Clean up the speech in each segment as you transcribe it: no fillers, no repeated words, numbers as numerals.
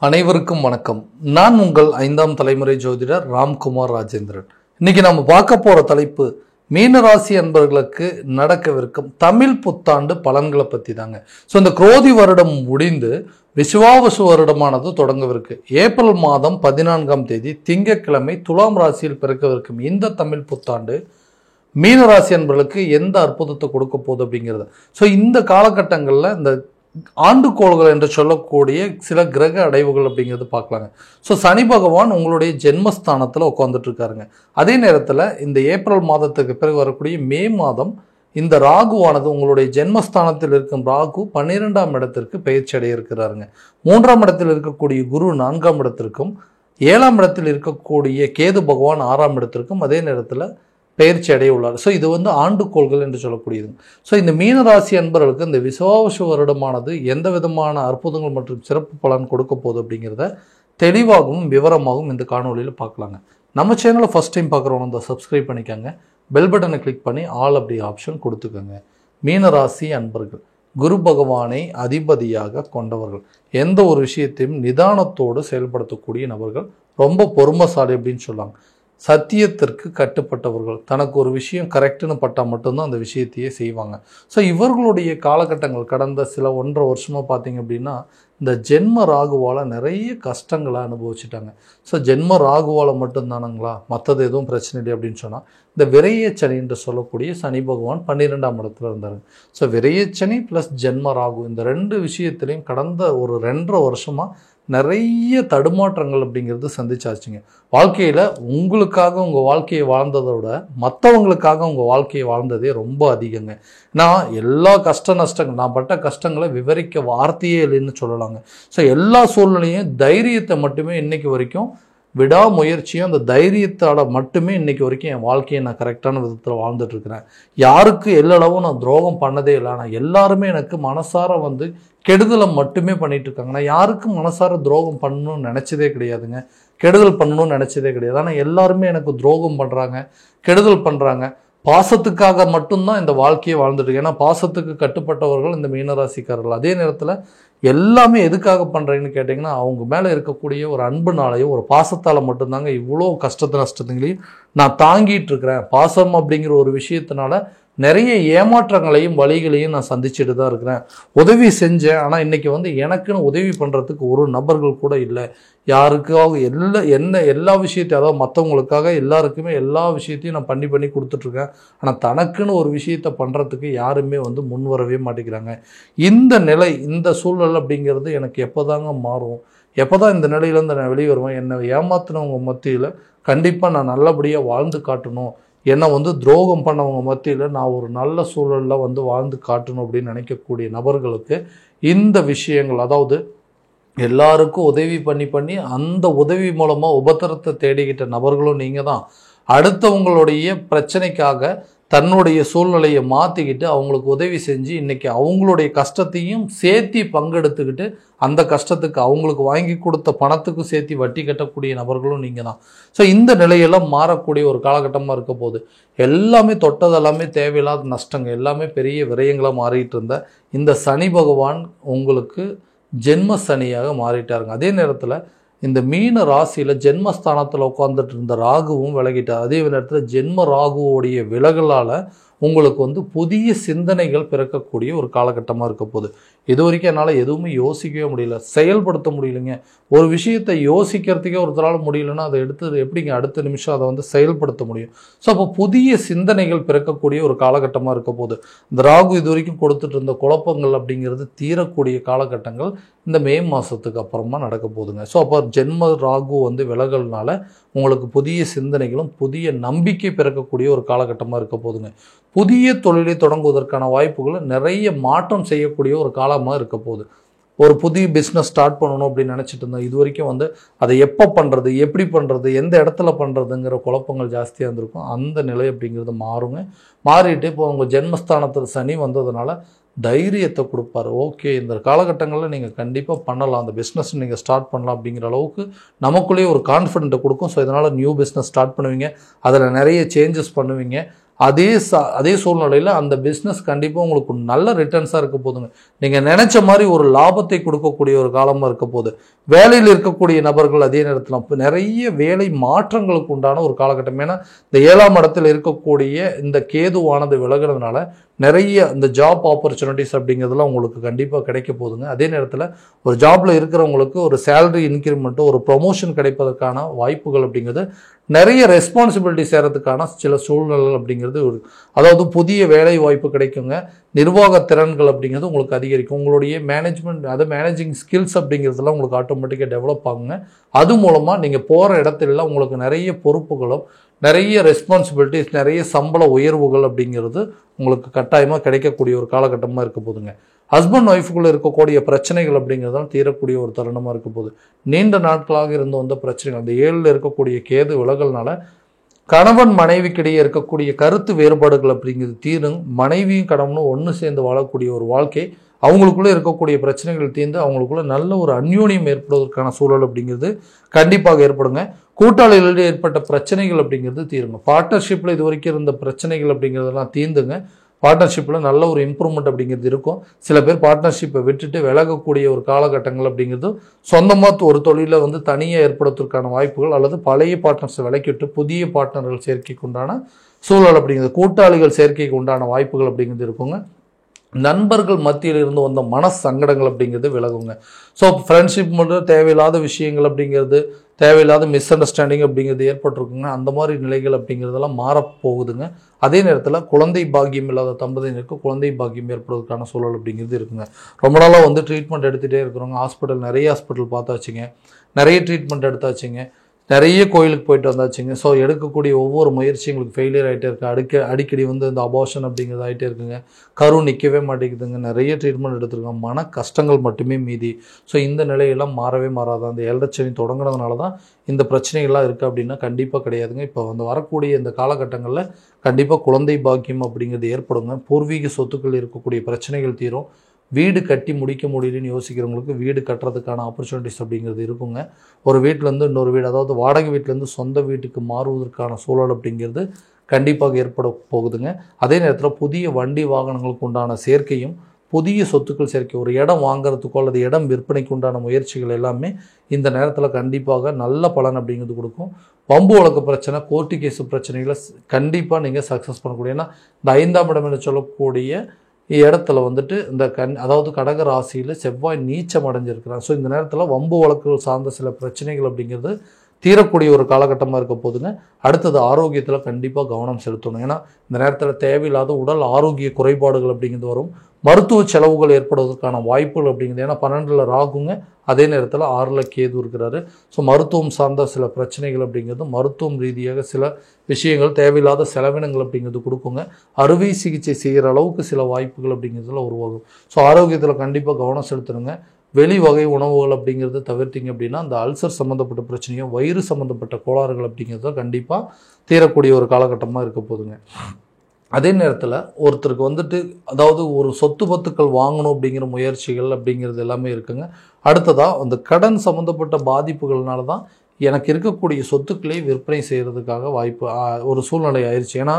அனைவருக்கும் வணக்கம். நான் உங்கள் 5ஆம் தலைமுறை ஜோதிடர் ராம்குமார் ராஜேந்திரன். இன்னைக்கு நம்ம பார்க்க போற தலைப்பு மீனராசி அன்பர்களுக்கு நடக்கவிருக்கும் தமிழ் புத்தாண்டு பலன்களை பத்தி தாங்க. ஸோ இந்த குரோதி வருடம் முடிந்து விசுவாவசு வருடமானது தொடங்கவிருக்கு. ஏப்ரல் மாதம் 14ஆம் தேதி திங்கட்கிழமை துலாம் ராசியில் பிறக்கவிருக்கும் இந்த தமிழ் புத்தாண்டு மீனராசி அன்பர்களுக்கு எந்த அற்புதத்தை கொடுக்க போகுது அப்படிங்கிறது. ஸோ இந்த காலகட்டங்களில் இந்த ஆண்டுகோள்கள் என்று சொல்லக்கூடிய சில கிரக அடைவுகள் அப்படிங்கிறது பார்க்கலாங்க. ஸோ சனி பகவான் உங்களுடைய ஜென்மஸ்தானத்தில் உட்காந்துட்டு இருக்காருங்க. அதே நேரத்தில் இந்த ஏப்ரல் மாதத்துக்கு பிறகு வரக்கூடிய மே மாதம் இந்த ராகுவானது உங்களுடைய ஜென்மஸ்தானத்தில் இருக்கும் ராகு 12ஆம் இடத்திற்கு பயிற்சி அடைய இருக்கிறாருங்க. 3ஆம் இடத்தில் இருக்கக்கூடிய குரு 4ஆம் இடத்திற்கும் 7ஆம் இடத்தில் இருக்கக்கூடிய கேது பகவான் 6ஆம் இடத்திற்கும் அதே நேரத்தில் பயிற்சி அடைய உள்ளார். ஸோ இது ஆண்டுகோள்கள் என்று சொல்லக்கூடியது. ஸோ இந்த மீனராசி அன்பர்களுக்கு இந்த விசுவாவசு வருடமானது எந்த விதமான அற்புதங்கள் மற்றும் சிறப்பு பலன் கொடுக்க போகுது அப்படிங்கிறத தெளிவாகவும் விவரமாகவும் இந்த காணொலியில் பார்க்கலாங்க. நம்ம சேனலை ஃபஸ்ட் டைம் பார்க்குறவங்க இந்த சப்ஸ்கிரைப் பண்ணிக்கோங்க. பெல் பட்டனை கிளிக் பண்ணி ஆல் அப்படி ஆப்ஷன் கொடுத்துக்கோங்க. மீனராசி அன்பர்கள் குரு பகவானை அதிபதியாக கொண்டவர்கள், எந்த ஒரு விஷயத்தையும் நிதானத்தோடு செயல்படுத்தக்கூடிய நபர்கள், ரொம்ப பொறுமைசாலி அப்படின்னு சொல்லுவாங்க. சத்தியத்திற்கு கட்டுப்பட்டவர்கள், தனக்கு ஒரு விஷயம் கரெக்டுன்னு பட்டால் மட்டும்தான் அந்த விஷயத்தையே செய்வாங்க. ஸோ இவர்களுடைய காலகட்டங்கள் கடந்த சில 1.5 வருஷமாக பார்த்தீங்க அப்படின்னா இந்த ஜென்ம ராகுவால் நிறைய கஷ்டங்களை அனுபவிச்சுட்டாங்க. ஸோ ஜென்ம ராகுவால் மட்டும்தானுங்களா, மற்றது எதுவும் பிரச்சனை இல்லை அப்படின்னு சொன்னால் இந்த விரையச்சனி என்று சொல்லக்கூடிய சனி பகவான் 12ஆம் இடத்துல இருந்தார். ஸோ விரையச்சனி ப்ளஸ் ஜென்ம ராகு இந்த 2 விஷயத்துலையும் கடந்த ஒரு 2.5 வருஷமாக நிறைய தடுமாற்றங்கள் அப்படிங்கிறது சந்திச்சாச்சுங்க. வாழ்க்கையில் உங்களுக்காக உங்கள் வாழ்க்கையை வாழ்ந்ததை விட மற்றவங்களுக்காக உங்கள் வாழ்க்கையை வாழ்ந்ததே ரொம்ப அதிகங்க. நான் எல்லா கஷ்ட நஷ்டங்கள், நான் பட்ட கஷ்டங்களை விவரிக்க வார்த்தையே இல்லைன்னு சொல்லலாங்க. ஸோ எல்லா சூழ்நிலையும் தைரியத்தை மட்டுமே இன்னைக்கு வரைக்கும், விடாமுயற்சியும் அந்த தைரியத்தால் மட்டுமே இன்னைக்கு வரைக்கும் என் வாழ்க்கையை நான் கரெக்டான விதத்தில் வாழ்ந்துட்டு இருக்கிறேன். யாருக்கு எல்லளவும் நான் துரோகம் பண்ணதே இல்லை. ஆனால் எல்லாருமே எனக்கு மனசார கெடுதலை மட்டுமே பண்ணிட்டு இருக்காங்க. நான் யாருக்கும் மனசார துரோகம் பண்ணணும்னு நினச்சதே கிடையாதுங்க. கெடுதல் பண்ணணும்னு நினச்சதே கிடையாது. ஆனால் எல்லாருமே எனக்கு துரோகம் பண்ணுறாங்க, கெடுதல் பண்ணுறாங்க. பாசத்துக்காக மட்டும்தான் இந்த வாழ்க்கையை வாழ்ந்துட்டு இருக்கு. ஏன்னா பாசத்துக்கு கட்டுப்பட்டவர்கள் இந்த மீனராசிக்காரர்கள். அதே நேரத்தில் எல்லாமே எதுக்காக பண்ணுறீங்கன்னு கேட்டிங்கன்னா அவங்க மேலே இருக்கக்கூடிய ஒரு அன்புனாலையும் ஒரு பாசத்தால் மட்டும்தாங்க இவ்வளோ கஷ்டத்து நஷ்டத்துங்களையும் நான் தாங்கிட்டு இருக்கிறேன். பாசம் அப்படிங்கிற ஒரு விஷயத்தினால நிறைய ஏமாற்றங்களையும் வழிகளையும் நான் சந்திச்சுட்டு தான் இருக்கிறேன். உதவி செஞ்சேன், ஆனால் இன்னைக்கு எனக்குன்னு உதவி பண்ணுறதுக்கு ஒரு நபர்கள் கூட இல்லை. யாருக்காக எல்லா விஷயத்தையும், அதாவது மற்றவங்களுக்காக எல்லாருக்குமே எல்லா விஷயத்தையும் நான் பண்ணி கொடுத்துட்ருக்கேன். ஆனால் தனக்குன்னு ஒரு விஷயத்தை பண்ணுறதுக்கு யாருமே முன் வரவே மாட்டேங்கிறாங்க. இந்த நிலை, இந்த சூழல் அப்படிங்கிறது எனக்கு எப்போதாங்க மாறும், எப்போ தான் இந்த நிலையிலேருந்து நான் வெளியே வருவேன், என்னை ஏமாத்தினவங்க மத்தியில் கண்டிப்பாக நான் நல்லபடியாக வாழ்ந்து காட்டணும், என்னை துரோகம் பண்ணவங்க மத்தியில் நான் ஒரு நல்ல சூழலில் வாழ்ந்து காட்டணும் அப்படின்னு நினைக்கக்கூடிய நபர்களுக்கு இந்த விஷயங்கள், அதாவது எல்லாருக்கும் உதவி பண்ணி அந்த உதவி மூலமாக உபத்திரத்தை தேடிக்கிட்ட நபர்களும் நீங்கள் தான். அடுத்தவங்களுடைய பிரச்சனைக்காக தன்னுடைய சூழ்நிலையை மாற்றிக்கிட்டு அவங்களுக்கு உதவி செஞ்சு இன்றைக்கி அவங்களுடைய கஷ்டத்தையும் சேர்த்தி பங்கெடுத்துக்கிட்டு அந்த கஷ்டத்துக்கு அவங்களுக்கு வாங்கி கொடுத்த பணத்துக்கும் சேர்த்து வட்டி கட்டக்கூடிய நபர்களும் நீங்கள் தான். ஸோ இந்த நிலையெல்லாம் மாறக்கூடிய ஒரு காலகட்டமாக இருக்க போது எல்லாமே தொட்டதெல்லாமே தேவையில்லாத நஷ்டங்க, எல்லாமே பெரிய விரயங்களாக மாறிட்டு இருந்த இந்த சனி பகவான் உங்களுக்கு ஜென்ம சனியாக மாறிட்டாருங்க. அதே நேரத்தில் இந்த மீன ராசியில் ஜென்மஸ்தானத்தில் உட்காந்துட்டு இருந்த ராகுவும் விலகிட்டார். அதே நேரத்தில் ஜென்ம ராகுவோடைய விலகலால் உங்களுக்கு புதிய சிந்தனைகள் பிறக்கக்கூடிய ஒரு காலகட்டமாக இருக்க போகுது. இது வரைக்கும் என்னால் எதுவுமே யோசிக்கவே முடியல, செயல்படுத்த முடியலைங்க. ஒரு விஷயத்தை யோசிக்கிறதுக்கே ஒருத்தரால் முடியலன்னா அதை எடுத்து எப்படிங்க அடுத்த நிமிஷம் அதை செயல்படுத்த முடியும்? ஸோ அப்போ புதிய சிந்தனைகள் பிறக்கக்கூடிய ஒரு காலகட்டமாக இருக்க போகுது. இந்த ராகு இது வரைக்கும் கொடுத்துட்டு இருந்த குழப்பங்கள் அப்படிங்கிறது தீரக்கூடிய காலகட்டங்கள் இந்த மே மாதத்துக்கு அப்புறமா நடக்க போகுதுங்க. ஸோ அப்போ ஜென்ம ராகு விலகல்னால உங்களுக்கு புதிய சிந்தனைகளும் புதிய நம்பிக்கை பிறக்கக்கூடிய ஒரு காலகட்டமாக இருக்க போகுதுங்க. புதிய தொழிலை தொடங்குவதற்கான வாய்ப்புகளை நிறைய மாற்றம் செய்யக்கூடிய ஒரு காலமாக இருக்க போகுது. ஒரு புதிய பிஸ்னஸ் ஸ்டார்ட் பண்ணணும் அப்படின்னு நினச்சிட்டு இருந்தோம். இது வரைக்கும் அதை எப்போ பண்ணுறது, எப்படி பண்ணுறது, எந்த இடத்துல பண்ணுறதுங்கிற குழப்பங்கள் ஜாஸ்தியாக இருந்திருக்கும். அந்த நிலை அப்படிங்கிறது மாறுங்க. மாறிட்டு இப்போ உங்கள் ஜென்மஸ்தானத்தில் சனி வந்ததுனால தைரியத்தை கொடுப்பாரு. ஓகே, இந்த காலகட்டங்களில் நீங்கள் கண்டிப்பாக பண்ணலாம், அந்த பிஸ்னஸ் நீங்கள் ஸ்டார்ட் பண்ணலாம் அப்படிங்கிற அளவுக்கு நமக்குள்ளேயே ஒரு கான்ஃபிடென்ட்டை கொடுக்கும். ஸோ இதனால் நியூ பிஸ்னஸ் ஸ்டார்ட் பண்ணுவீங்க, அதில் நிறைய சேஞ்சஸ் பண்ணுவீங்க. அதே சூழ்நிலையில் அந்த பிஸ்னஸ் கண்டிப்பாக உங்களுக்கு நல்ல ரிட்டர்ன்ஸாக இருக்க போதுங்க. நீங்கள் நினைச்ச மாதிரி ஒரு லாபத்தை கொடுக்கக்கூடிய ஒரு காலமாக இருக்க போகுது. வேலையில் இருக்கக்கூடிய நபர்கள் அதே நேரத்தில் இப்போ நிறைய வேலை மாற்றங்களுக்கு உண்டான ஒரு காலகட்டம். ஏன்னா இந்த 7ஆம் இடத்தில் இருக்கக்கூடிய இந்த கேதுவானது விலகிறதுனால நிறைய இந்த ஜாப் ஆப்பர்ச்சுனிட்டிஸ் அப்படிங்கிறதுலாம் உங்களுக்கு கண்டிப்பாக கிடைக்க போகுதுங்க. அதே நேரத்தில் ஒரு ஜாப்ல இருக்கிறவங்களுக்கு ஒரு சேலரி இன்க்ரிமெண்ட்டோ ஒரு ப்ரொமோஷன் கிடைப்பதற்கான வாய்ப்புகள் அப்படிங்கிறது, நிறைய ரெஸ்பான்சிபிலிட்டி சேரத்துக்கான சில சூழ்நிலைகள் அப்படிங்கிறது அதாவது புதிய வேலை வாய்ப்பு கிடைக்குங்க. நிர்வாக திறன்கள் அப்படிங்கிறது உங்களுக்கு அதிகரிக்கும். உங்களுடைய மேனேஜ்மெண்ட் மேனேஜிங் ஸ்கில்ஸ் அப்படிங்கிறதுலாம் உங்களுக்கு ஆட்டோமேட்டிக்காக டெவலப் ஆகுங்க. அது மூலமாக நீங்கள் போகிற இடத்துல உங்களுக்கு நிறைய பொறுப்புகளும் நிறைய ரெஸ்பான்சிபிலிட்டிஸ் நிறைய சம்பள உயர்வுகள் அப்படிங்கிறது உங்களுக்கு கட்டாயமாக கிடைக்கக்கூடிய ஒரு காலகட்டமாக இருக்க போதுங்க. ஹஸ்பண்ட் ஒய்ஃபுக்குள்ளே இருக்கக்கூடிய பிரச்சனைகள் அப்படிங்கிறதால தீரக்கூடிய ஒரு தருணமாக இருக்க போகுது. நீண்ட நாட்களாக இருந்து வந்த பிரச்சனைகள் அந்த 7ல் இருக்கக்கூடிய கேது விலகல்னால கணவன் மனைவிக்கிடையே இருக்கக்கூடிய கருத்து வேறுபாடுகள் அப்படிங்கிறது தீரும். மனைவியும் கணவனும் ஒன்று சேர்ந்து வாழக்கூடிய ஒரு வாழ்க்கை, அவங்களுக்குள்ளே இருக்கக்கூடிய பிரச்சனைகள் தீர்ந்து அவங்களுக்குள்ள நல்ல ஒரு அந்யோன்யம் ஏற்படுவதற்கான சூழல் அப்படிங்கிறது கண்டிப்பாக ஏற்படுங்க. கூட்டாளிகளிடையே ஏற்பட்ட பிரச்சனைகள் அப்படிங்கிறது தீருங்க. பார்ட்னர்ஷிப்பில் இது வரைக்கும் இருந்த பிரச்சனைகள் அப்படிங்கிறதெல்லாம் தீர்ந்துங்க. பார்ட்னர்ஷிப்பில் நல்ல ஒரு இம்ப்ரூவ்மெண்ட் அப்படிங்கிறது இருக்கும். சில பேர் பார்ட்னர்ஷிப்பை விட்டுட்டு விலகக்கூடிய ஒரு காலகட்டங்கள் அப்படிங்கிறது சொந்தமாக ஒரு தொழிலை தனியாக ஏற்படுத்துவதற்கான வாய்ப்புகள், அல்லது பழைய பார்ட்னர்ஸை விலக்கிட்டு புதிய பார்ட்னர்கள் சேர்க்கைக்கு உண்டான சூழல் அப்படிங்கிறது, கூட்டாளிகள் சேர்க்கைக்கு உண்டான வாய்ப்புகள் அப்படிங்கிறது இருக்குங்க. நண்பர்கள் மத்தியில் இருந்து வந்த மன சங்கடங்கள் அப்படிங்கிறது விலகுங்க. ஸோ ஃப்ரெண்ட்ஷிப் மட்டும் தேவையில்லாத விஷயங்கள் அப்படிங்கிறது, தேவையில்லாத மிஸ் அண்டர்ஸ்டாண்டிங் அப்படிங்கிறது ஏற்பட்டிருக்குங்க. அந்த மாதிரி நிலைகள் அப்படிங்கிறதெல்லாம் மாறப்போகுதுங்க. அதே நேரத்தில் குழந்தை பாக்கியம் இல்லாத தம்பதியினருக்கு குழந்தை பாக்கியம் ஏற்படுவதற்கான சூழல் அப்படிங்கிறது இருக்குங்க. ரொம்ப நாளாக ட்ரீட்மெண்ட் எடுத்துகிட்டே இருக்கிறவங்க நிறைய ஹாஸ்பிட்டல் பார்த்தாச்சுங்க, நிறைய ட்ரீட்மெண்ட் எடுத்தாச்சுங்க, நிறைய கோயிலுக்கு போயிட்டு வந்தாச்சுங்க. ஸோ எடுக்கக்கூடிய ஒவ்வொரு முயற்சியும் உங்களுக்கு ஃபெயிலியர் ஆகிட்டே இருக்கு. அடிக்கடி இந்த அபார்ஷன் அப்படிங்கிறது ஆகிட்டே இருக்குங்க. கரு நிற்கவே மாட்டேங்குதுங்க. நிறைய ட்ரீட்மெண்ட் எடுத்துருக்கோம், மன கஷ்டங்கள் மட்டுமே மீதி. ஸோ இந்த நிலையெல்லாம் மாறவே மாறாது. அந்த 7 சனி தொடங்குறதுனால தான் இந்த பிரச்சனைகள்லாம் இருக்குது அப்படின்னா கண்டிப்பாக கிடையாதுங்க. இப்போ வரக்கூடிய இந்த காலகட்டங்களில் கண்டிப்பாக குழந்தை பாக்கியம் அப்படிங்கிறது ஏற்படுங்க. பூர்வீக சொத்துக்கள் இருக்கக்கூடிய பிரச்சனைகள் தீரும். வீடு கட்டி முடிக்க முடியலன்னு யோசிக்கிறவங்களுக்கு வீடு கட்டுறதுக்கான ஆப்பர்ச்சுனிட்டிஸ் அப்படிங்கிறது இருக்குங்க. ஒரு வீட்டிலேருந்து இன்னொரு வீடு, அதாவது வாடகை வீட்டிலேருந்து சொந்த வீட்டுக்கு மாறுவதற்கான சூழல் அப்படிங்கிறது கண்டிப்பாக ஏற்பட போகுதுங்க. அதே நேரத்தில் புதிய வண்டி வாகனங்களுக்கு உண்டான சேர்க்கையும் புதிய சொத்துக்கள் சேர்க்கை, ஒரு இடம் வாங்குறதுக்கோ அல்லது இடம் விற்பனைக்கு உண்டான முயற்சிகள் எல்லாமே இந்த நேரத்தில் கண்டிப்பாக நல்ல பலன் அப்படிங்கிறது கொடுக்கும். வம்பு வழக்கு பிரச்சனை, கோர்ட்டு கேஸு பிரச்சனைகளை கண்டிப்பாக நீங்கள் சக்ஸஸ் பண்ணக்கூடிய, ஏன்னா இந்த 5ஆம் இடம் என்று சொல்லக்கூடிய இடத்துல இந்த அதாவது கடக ராசியில் செவ்வாய் நீச்சம் அடைஞ்சிருக்கிறாங்க. ஸோ இந்த நேரத்தில் வம்பு வழக்குகள் சார்ந்த சில பிரச்சனைகள் அப்படிங்கிறது தீரக்கூடிய ஒரு காலகட்டமாக இருக்க போதுங்க. அடுத்தது ஆரோக்கியத்தில் கண்டிப்பாக கவனம் செலுத்தணும். ஏன்னா இந்த நேரத்தில் தேவையில்லாத உடல் ஆரோக்கிய குறைபாடுகள் அப்படிங்கிறது வரும். மருத்துவ செலவுகள் ஏற்படுவதற்கான வாய்ப்புகள் அப்படிங்கிறது, ஏன்னா 12ல் ராகுங்க, அதே நேரத்தில் 6ல் கேது இருக்கிறாரு. ஸோ மருத்துவம் சார்ந்த சில பிரச்சனைகள் அப்படிங்கிறது, மருத்துவம் ரீதியாக சில விஷயங்கள் தேவையில்லாத செலவினங்கள் அப்படிங்கிறது கொடுக்குங்க. அறுவை சிகிச்சை செய்கிற அளவுக்கு சில வாய்ப்புகள் அப்படிங்கிறதுல உருவாகும். ஸோ ஆரோக்கியத்தில் கண்டிப்பாக கவனம் செலுத்தணுங்க. வெளி வகை உணவுகள் அப்படிங்கிறத தவிர்த்திங்க அப்படின்னா அந்த அல்சர் சம்மந்தப்பட்ட பிரச்சனையும் வயிறு சம்மந்தப்பட்ட கோளாறுகள் அப்படிங்கிறத கண்டிப்பாக தீரக்கூடிய ஒரு காலகட்டமாக இருக்க போதுங்க. அதே நேரத்தில் ஒருத்தருக்கு அதாவது ஒரு சொத்து பத்துக்கள் வாங்கணும் அப்படிங்கிற முயற்சிகள் அப்படிங்கிறது எல்லாமே இருக்குங்க. அடுத்ததாக அந்த கடன் சம்மந்தப்பட்ட பாதிப்புகள்னால தான் எனக்கு இருக்கக்கூடிய சொத்துக்களை விற்பனை செய்கிறதுக்காக வாய்ப்பு ஒரு சூழ்நிலை ஆயிடுச்சு. ஏன்னா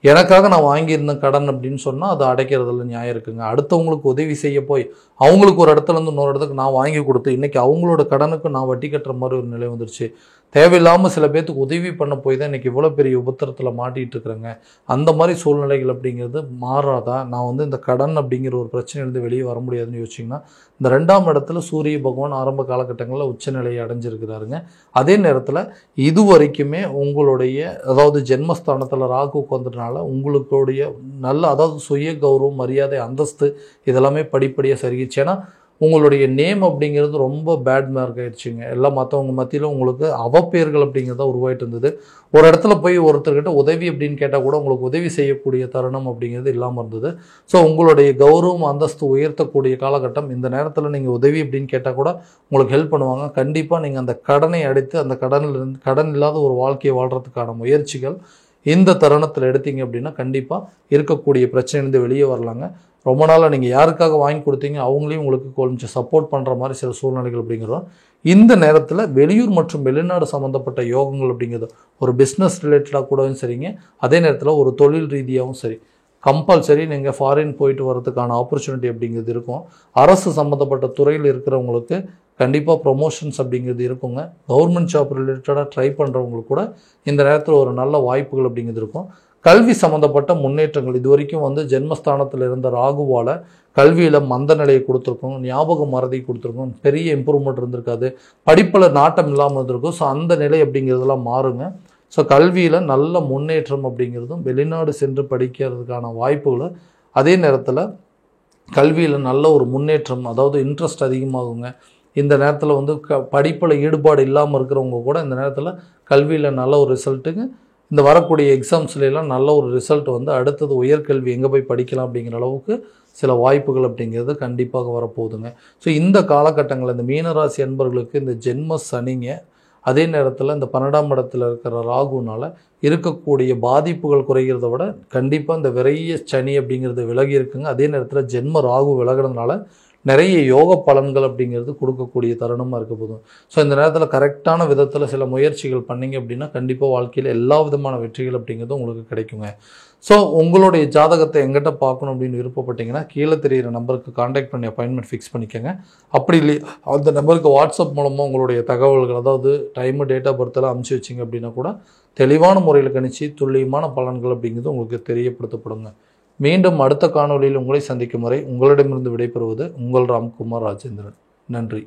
எனக்காக நான் வாங்கியிருந்த கடன் அப்படின்னு சொன்னால் அது அடைக்கிறதுல நியாயம் இருக்குங்க. அடுத்தவங்களுக்கு உதவி செய்ய போய் அவங்களுக்கு ஒரு இடத்துலேருந்து இன்னொரு இடத்துக்கு நான் வாங்கி கொடுத்து இன்றைக்கி அவங்களோட கடனுக்கு நான் வட்டி கட்டுற மாதிரி ஒரு நிலை வந்துருச்சு. தேவையில்லாமல் சில பேர்த்துக்கு உதவி பண்ண போய் தான் இன்றைக்கி இவ்வளோ பெரிய உபத்திரத்தில் மாட்டிகிட்டு இருக்கிறேங்க. அந்த மாதிரி சூழ்நிலைகள் அப்படிங்கிறது மாறாதான் நான் இந்த கடன் அப்படிங்கிற ஒரு பிரச்சனையிலேருந்து வெளியே வர முடியாதுன்னு யோசிச்சிங்கன்னா, இந்த 2ஆம் இடத்துல சூரிய பகவான் ஆரம்ப காலகட்டங்களில் உச்சநிலையை அடைஞ்சிருக்கிறாருங்க. அதே நேரத்தில் இது வரைக்குமே உங்களுடைய அதாவது ஜென்மஸ்தானத்தில் ராகு உட்காந்துட்டனால உங்களுடைய நல்ல அதாவது சுய கௌரவம், மரியாதை, அந்தஸ்து இதெல்லாமே படிப்படியாக சரிகிச்சு. ஏன்னா உங்களுடைய நேம் அப்படிங்கிறது ரொம்ப பேட் மார்க் ஆயிடுச்சுங்க. எல்லாம் மற்றவங்க மத்தியில் உங்களுக்கு அவப்பெயர்கள் அப்படிங்கிறத உருவாயிட்டு இருந்தது. ஒரு இடத்துல போய் ஒருத்தர்கிட்ட உதவி அப்படின்னு கேட்டால் கூட உங்களுக்கு உதவி செய்யக்கூடிய தருணம் அப்படிங்கிறது இல்லாமல் இருந்தது. ஸோ உங்களுடைய கௌரவம், அந்தஸ்து உயர்த்தக்கூடிய காலகட்டம். இந்த நேரத்தில் நீங்கள் உதவி அப்படின்னு கேட்டால் கூட உங்களுக்கு ஹெல்ப் பண்ணுவாங்க. கண்டிப்பாக நீங்கள் அந்த கடனை அடைத்து அந்த கடன் இல்லாத ஒரு வாழ்க்கையை வாழ்கிறதுக்கான முயற்சிகள் இந்த தருணத்தில் எடுத்தீங்க அப்படின்னா கண்டிப்பாக இருக்கக்கூடிய பிரச்சனையிலேருந்து வெளியே வரலாங்க. ரொம்ப நாளாக நீங்கள் யாருக்காக வாங்கி கொடுத்தீங்க அவங்களையும் உங்களுக்கு கொஞ்சம் சப்போர்ட் பண்ணுற மாதிரி சில சூழ்நிலைகள் அப்படிங்கிறோம். இந்த நேரத்தில் வெளியூர் மற்றும் வெளிநாடு சம்மந்தப்பட்ட யோகங்கள் அப்படிங்கிறது ஒரு பிஸ்னஸ் ரிலேட்டடாக கூடவும் சரிங்க, அதே நேரத்தில் ஒரு தொழில் ரீதியாகவும் சரி, கம்பல்சரி நீங்கள் ஃபாரின் போயிட்டு வரதுக்கான ஆப்பர்ச்சுனிட்டி அப்படிங்கிறது இருக்கும். அரசு சம்மந்தப்பட்ட துறையில் இருக்கிறவங்களுக்கு கண்டிப்பாக ப்ரொமோஷன்ஸ் அப்படிங்கிறது இருக்குங்க. கவர்மெண்ட் ஜாப் ரிலேட்டடாக ட்ரை பண்ணுறவங்களுக்கு கூட இந்த நேரத்தில் ஒரு நல்ல வாய்ப்புகள் அப்படிங்கிறது இருக்கும். கல்வி சம்மந்தப்பட்ட முன்னேற்றங்கள் இது வரைக்கும் ஜென்மஸ்தானத்தில் இருந்த ராகுவால் கல்வியில் மந்த நிலையை கொடுத்துருக்கோம், ஞாபக மறதி கொடுத்துருக்கோம், பெரிய இம்ப்ரூவ்மெண்ட் இருந்திருக்காது, படிப்பில் நாட்டம் இல்லாமல் இருந்திருக்கும். ஸோ அந்த நிலை அப்படிங்கிறதெல்லாம் மாறுங்க. ஸோ கல்வியில் நல்ல முன்னேற்றம் அப்படிங்கிறதும் வெளிநாடு சென்று படிக்கிறதுக்கான வாய்ப்புகளும், அதே நேரத்தில் கல்வியில் நல்ல ஒரு முன்னேற்றம், அதாவது இன்ட்ரெஸ்ட் அதிகமாகுங்க. இந்த நேரத்தில் படிப்பில் ஈடுபாடு இல்லாமல் இருக்கிறவங்க கூட இந்த நேரத்தில் கல்வியில் நல்ல ஒரு ரிசல்ட்டுங்க. இந்த வரக்கூடிய எக்ஸாம்ஸ்லாம் நல்ல ஒரு ரிசல்ட் அடுத்தது உயர்கல்வி எங்கே போய் படிக்கலாம் அப்படிங்கிற அளவுக்கு சில வாய்ப்புகள் அப்படிங்கிறது கண்டிப்பாக வரப்போகுதுங்க. ஸோ இந்த காலகட்டங்களில் இந்த மீனராசி அன்பர்களுக்கு இந்த ஜென்ம சனிங்க, அதே நேரத்தில் இந்த 12ஆம் இடத்துல இருக்கிற ராகுனால் இருக்கக்கூடிய பாதிப்புகள் குறைகிறத விட கண்டிப்பாக இந்த விரைய சனி அப்படிங்கிறது விலகி இருக்குங்க. அதே நேரத்தில் ஜென்ம ராகு விலகிறதுனால நிறைய யோக பலன்கள் அப்படிங்கிறது கொடுக்கக்கூடிய தருணமாக இருக்க போதும். ஸோ இந்த நேரத்தில் கரெக்டான விதத்தில் சில முயற்சிகள் பண்ணிங்க அப்படின்னா கண்டிப்பாக வாழ்க்கையில் எல்லா விதமான வெற்றிகள் அப்படிங்கிறது உங்களுக்கு கிடைக்குங்க. ஸோ உங்களுடைய ஜாதகத்தை எங்கிட்ட பார்க்கணும் அப்படின்னு விருப்பப்பட்டீங்கன்னா கீழே தெரிகிற நம்பருக்கு கான்டாக்ட் பண்ணி அப்பாயின்மெண்ட் ஃபிக்ஸ் பண்ணிக்கோங்க. அப்படி இல்லை அந்த நம்பருக்கு வாட்ஸ்அப் மூலமாக உங்களுடைய தகவல்கள், அதாவது டைமு, டேட் ஆஃப் பர்த்தெல்லாம் அனுப்பிச்சி வச்சிங்க அப்படின்னா கூட தெளிவான முறையில் கணிச்சு துல்லியமான பலன்கள் அப்படிங்கிறது உங்களுக்கு தெரியப்படுத்தப்படுங்க. மீண்டும் அடுத்த காணொளியில் உங்களை சந்திக்கும் வரை உங்களிடமிருந்து விடைபெறுவது உங்கள் ராம்குமார் ராஜேந்திரன். நன்றி.